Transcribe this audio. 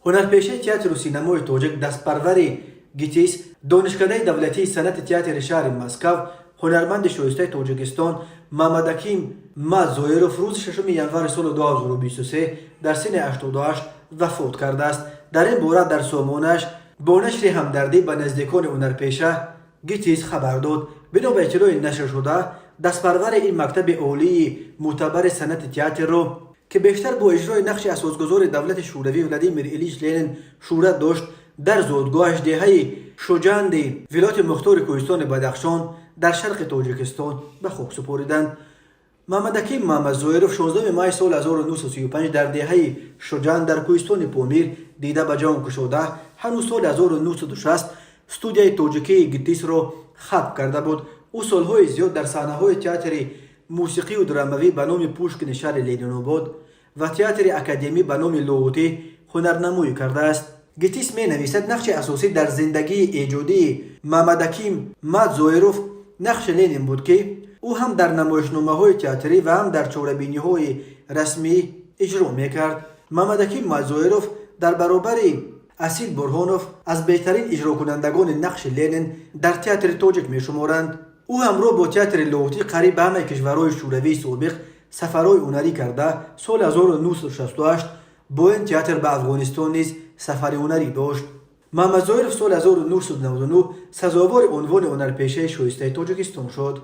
هنرپیشه تئاتر و سینمای توجک دستپروری گیتیس دانشکده دولتی صنعت تئاتر شهر مسکو هنرمند شایسته تاجیکستان محمد حکیم مازویروف روز 6 ینور سال 2023 در سن 88 وفات کرده است. در این باره در سامانش با نشر همدردی به نزدیکان هنرپیشه گیتیس خبر داد. بنا به اطلاع نشر شده دستپرور این مکتب عالی معتبر صنعت تئاتر رو که بیشتر با اجرای نقش اساسگذار دولت شوروی ولادیمیر ایلیچ لنین شهرت داشت، در زادگاهش دهه شجاند ولایت مختار کوهستان بدخشان در شرق تاجیکستان به خاک سپردند. محمد حکیم مامزویروف 16 مای سال 1935 در دهه شجاند در کوهستان پامیر دیده به جان گشوده هنوز سال 1960 استودیوی تاجیکی گیتیس را خلق کرده بود. او سالهای زیاد در صحنه‌های تئاتر موسیقی و دراموی به نام پوشکین شهر لنین‌آباد و تئاتر اکادمی به نام لوتی هنرنمایی کرده است. گیتیس می نویسد نقش اساسی در زندگی ایجادی محمد حکیم مازویروف نقش لنین بود که او هم در نمایشنامه‌های تئاتری و هم در چهره‌بینی‌های رسمی اجرا می‌کرد. محمد حکیم مازویروف در برابر اسیل برهانوف از بهترین اجرا کنندگان نقش لنین در تئاتر تاجیک می‌شمارند. او همراه با تئاتر لوتی قریب به همه کشورهای شوروی سابق سفرهای هنری کرده. سال 1968 با این تئاتر به افغانستان نیز سفر هنری داشت. مامزویروف سال 1999 سزاوار عنوان هنرپیشه شایسته تاجیکستان شد.